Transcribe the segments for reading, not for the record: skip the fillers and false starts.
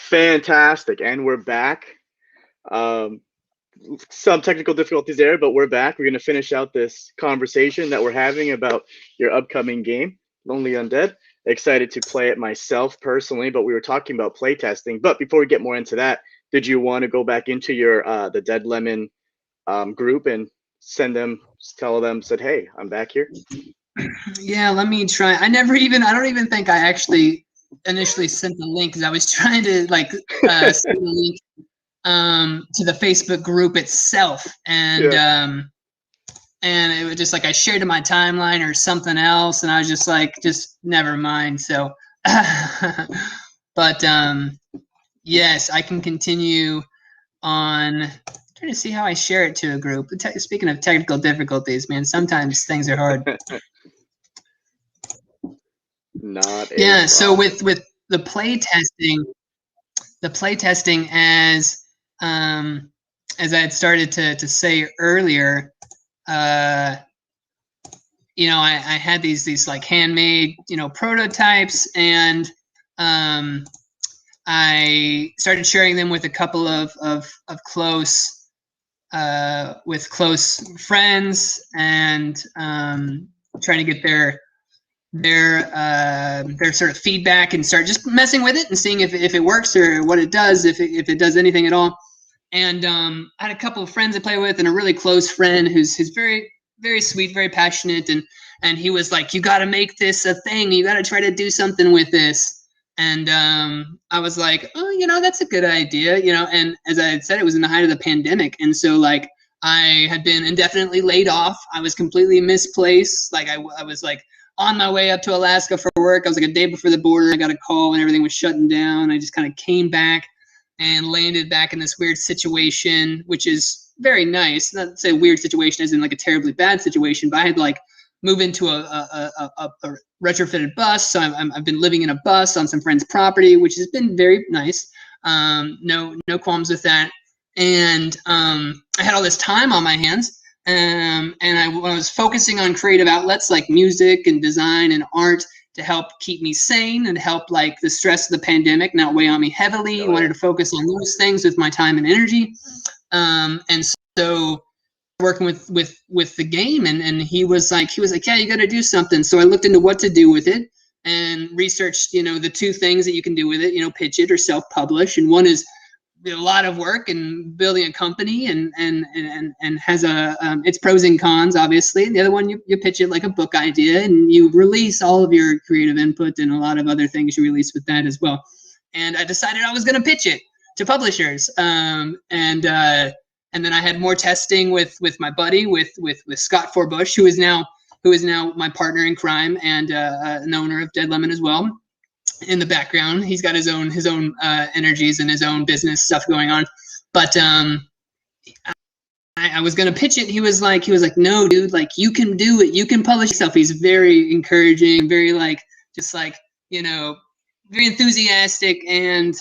Fantastic, and we're back. Um, some technical difficulties there, but we're back. We're going to finish out this conversation that we're having about your upcoming game, Lonely Undead. Excited to play it myself personally, but we were talking about playtesting. But before we get more into that, did you want to go back into your the Dead Lemon group and tell them, said, hey, I'm back here? Yeah, let me try. I don't even think I actually initially sent the link, because I was trying to send the link to the Facebook group itself, and it was just like I shared to my timeline or something else, and I was just like, just never mind. So, but yes, I can continue on. I'm trying to see how I share it to a group. Speaking of technical difficulties, man, sometimes things are hard. Not a yeah. problem. So with the playtesting, as I had started to say earlier, I had these like handmade, prototypes, and I started sharing them with a couple of close friends, and trying to get their sort of feedback, and start just messing with it and seeing if it works, or what it does, if it does anything at all. And I had a couple of friends I play with, and a really close friend who's very, very sweet, very passionate, and he was like, you got to make this a thing. You got to try to do something with this. And I was like, oh, that's a good idea, And as I had said, it was in the height of the pandemic, and so like I had been indefinitely laid off. I was completely misplaced. Like I was like on my way up to Alaska for work. I was like a day before the border. I got a call and everything was shutting down. I just kind of came back and landed back in this weird situation, which is very nice. Not to say weird situation as in like a terribly bad situation, but I had like moved into a retrofitted bus. So I've been living in a bus on some friend's property, which has been very nice. No qualms with that. And I had all this time on my hands. And when I was focusing on creative outlets like music and design and art to help keep me sane and help like the stress of the pandemic not weigh on me heavily, I wanted to focus on those things with my time and energy. And so working with the game, and he was like, yeah, you got to do something. So I looked into what to do with it and researched, the two things that you can do with it, pitch it or self-publish. And one is a lot of work and building a company, and has its pros and cons, obviously. And the other one, you pitch it like a book idea, and you release all of your creative input and a lot of other things you release with that as well. And I decided I was going to pitch it to publishers. And then I had more testing with my buddy, with Scott Forbush, who is now my partner in crime, and an owner of Dead Lemon as well. In the background, he's got his own energies and his own business stuff going on. But I was gonna pitch it. He was like, no, dude, like you can do it. You can publish yourself. He's very encouraging, very very enthusiastic, and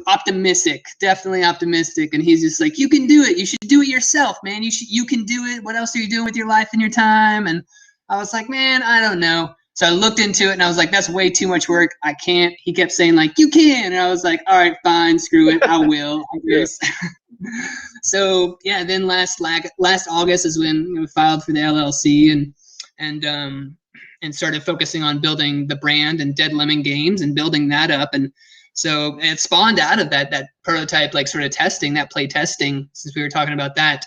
optimistic, definitely optimistic. And he's just like, you can do it. You should do it yourself, man. You can do it. What else are you doing with your life and your time? And I was like, man, I don't know. So I looked into it, and I was like, that's way too much work. I can't. He kept saying like, you can. And I was like, all right, fine, screw it. I will, I guess. So yeah, then last August is when we filed for the LLC, and started focusing on building the brand and Dead Lemon Games and building that up. And so it spawned out of that prototype, like sort of testing, that play testing, since we were talking about that.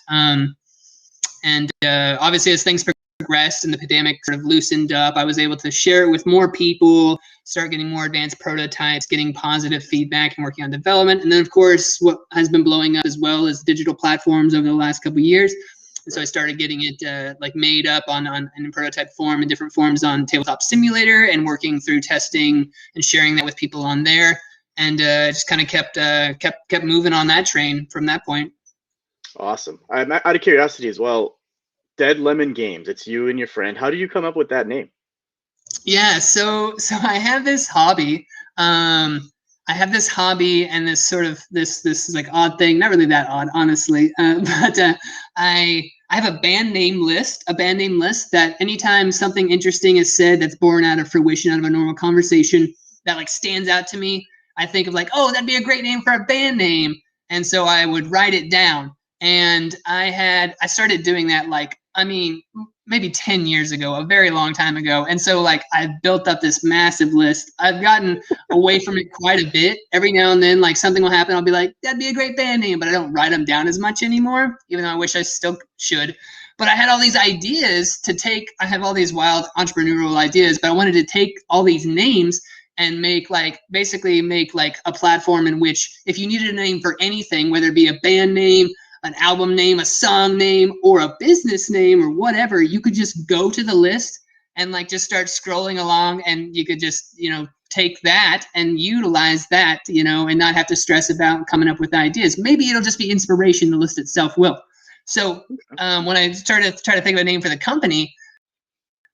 Obviously as things progressed and the pandemic sort of loosened up, I was able to share it with more people, start getting more advanced prototypes, getting positive feedback, and working on development. And then of course, what has been blowing up as well is digital platforms over the last couple of years. And so I started getting it made up in prototype form, in different forms on Tabletop Simulator, and working through testing and sharing that with people on there, and just kind of kept moving on that train from that point. Awesome. I'm out of curiosity as well. Dead Lemon Games. It's you and your friend. How do you come up with that name? Yeah, so I have this hobby. And this sort of this like odd thing, not really that odd, honestly. But I have a band name list that anytime something interesting is said that's born out of fruition, out of a normal conversation, that like stands out to me, I think of like, oh, that'd be a great name for a band name. And so I would write it down. And I started doing that like, I mean, maybe 10 years ago, a very long time ago. And so like I've built up this massive list. I've gotten away from it quite a bit. Every now and then, like something will happen. I'll be like, that'd be a great band name, but I don't write them down as much anymore, even though I wish I still should. But I had all these ideas to take. I have all these wild entrepreneurial ideas, but I wanted to take all these names and basically make like a platform in which if you needed a name for anything, whether it be a band name, an album name, a song name, or a business name or whatever, you could just go to the list and like just start scrolling along, and you could just, take that and utilize that, and not have to stress about coming up with ideas. Maybe it'll just be inspiration. The list itself will. So when I started to try to think of a name for the company,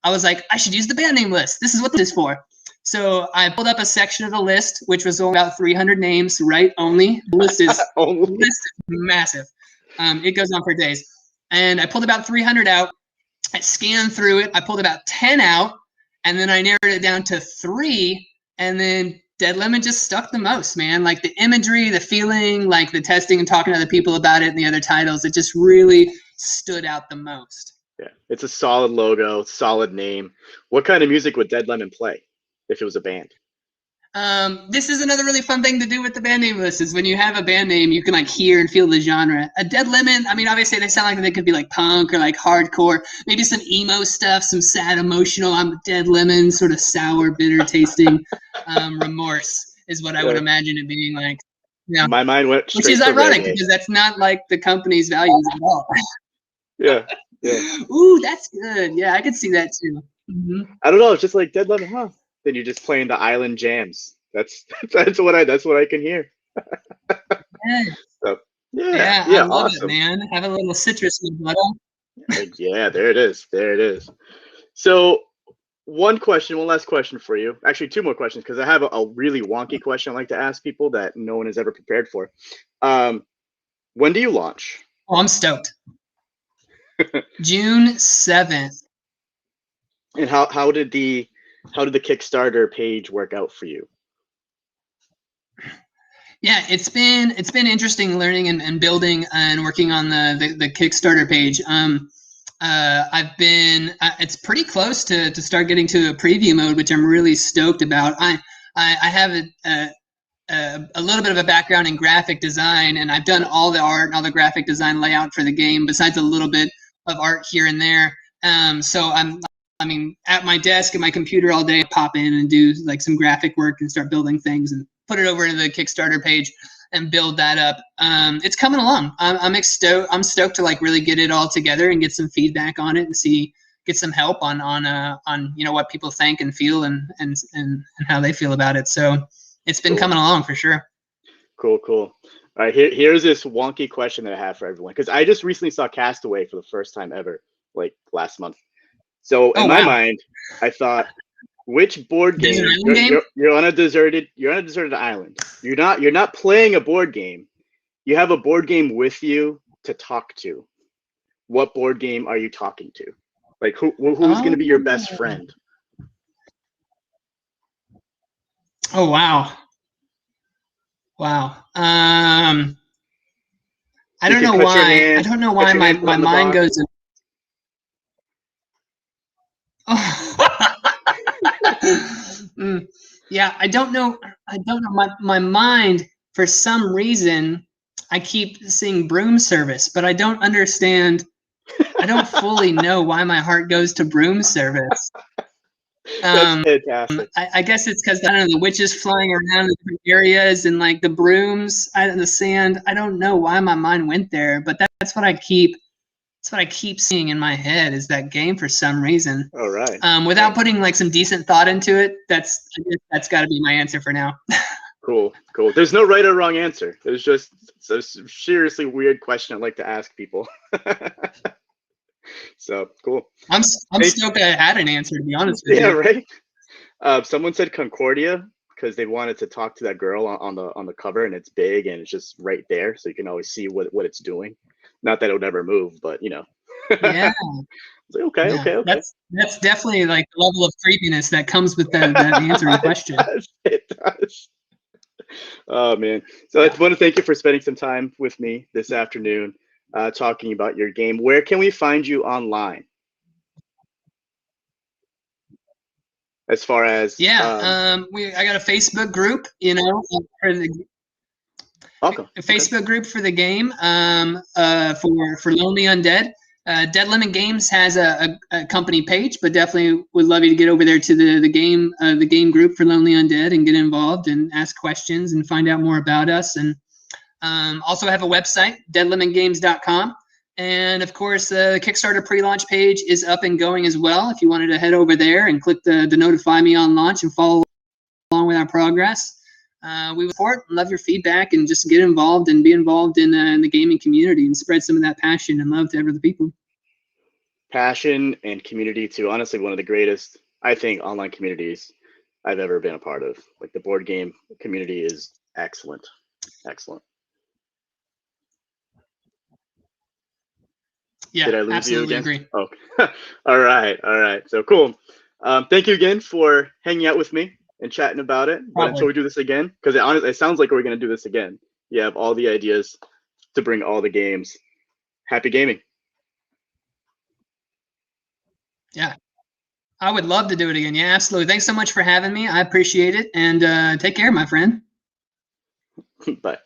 I was like, I should use the band name list. This is what this is for. So I pulled up a section of the list, which was only about 300 names, right? Only. The list is massive. It goes on for days. And I pulled about 300 out. I scanned through it. I pulled about 10 out. And then I narrowed it down to 3. And then Dead Lemon just stuck the most, man. Like the imagery, the feeling, like the testing and talking to other people about it and the other titles, it just really stood out the most. Yeah, it's a solid logo, solid name. What kind of music would Dead Lemon play if it was a band? This is another really fun thing to do with the band name list is when you have a band name, you can like hear and feel the genre. A Dead Lemon, I mean, obviously they sound like they could be like punk or like hardcore, maybe some emo stuff, some sad, emotional, I'm a Dead Lemon, sort of sour, bitter tasting remorse is what I would imagine it being like. Yeah. My mind went straight which is to ironic reggae. Because that's not like the company's values at all. Yeah. Ooh, that's good. Yeah, I could see that too. Mm-hmm. I don't know. It's just like Dead Lemon, huh? Then you're just playing the island jams. That's what I can hear. So, yeah, I love awesome. it, man. Have a little citrus in the bottle. Yeah, there it is. There it is. So, one last question for you. Actually, 2 more questions because I have a really wonky question I like to ask people that no one has ever prepared for. When do you launch? Oh, I'm stoked. June 7th. And how did the Kickstarter page work out for you? Yeah, it's been interesting learning and building and working on the Kickstarter page. I've been it's pretty close to start getting to a preview mode, which I'm really stoked about. I have a little bit of a background in graphic design, and I've done all the art and all the graphic design layout for the game, besides a little bit of art here and there. So I'm at my desk at my computer all day, pop in and do like some graphic work and start building things and put it over to the Kickstarter page and build that up. It's coming along. I'm stoked to like really get it all together and get some feedback on it and get some help on what people think and feel and how they feel about it. So it's been coming along for sure. Cool. All right, here's this wonky question that I have for everyone, because I just recently saw Castaway for the first time ever, like last month. So in my mind, I thought, which board game? You're on a deserted island. You're not playing a board game. You have a board game with you to talk to. What board game are you talking to? Like who's going to be your best friend? Oh wow. I don't know why. I don't know why my mind goes. Yeah, I don't know. My mind, for some reason, I keep seeing broom service, but I don't understand. I don't fully know why my heart goes to broom service. That's fantastic. I guess it's because I don't know, the witches flying around in different areas and like the brooms, the sand. I don't know why my mind went there, but that's what I keep. That's what I keep seeing in my head is that game for some reason. All right. Without putting like some decent thought into it, that's got to be my answer for now. Cool. There's no right or wrong answer. It's just a seriously weird question I'd like to ask people. So cool. I'm stoked I had an answer, to be honest with you. Yeah, right. Someone said Concordia because they wanted to talk to that girl on the cover, and it's big and it's just right there, so you can always see what it's doing. Not that it would ever move, but you know. Yeah. Like, okay. That's definitely like the level of creepiness that comes with that answering question. It does. Oh man. So Yeah. I want to thank you for spending some time with me this afternoon, talking about your game. Where can we find you online? As far as Yeah. I got a Facebook group, for the okay, a okay. Facebook group for the game, for Lonely Undead. Dead Lemon Games has a company page, but definitely would love you to get over there to the game group for Lonely Undead and get involved and ask questions and find out more about us. And also have a website, deadlemongames.com. And of course, the Kickstarter pre-launch page is up and going as well. If you wanted to head over there and click the notify me on launch and follow along with our progress, we support, love your feedback, and just get involved and be involved in the gaming community and spread some of that passion and love to other people. Passion and community to honestly one of the greatest, I think, online communities I've ever been a part of. Like the board game community is excellent. Excellent. Yeah, Did I lose you absolutely again? agree. Oh, all right, all right. So cool. Thank you again for hanging out with me and chatting about it. But until Probably. we do this again, because it sounds like we're going to do this again. You have all the ideas to bring all the games. Happy gaming. Yeah, I would love to do it again. Yeah, absolutely. Thanks so much for having me. I appreciate it. And take care, my friend. Bye.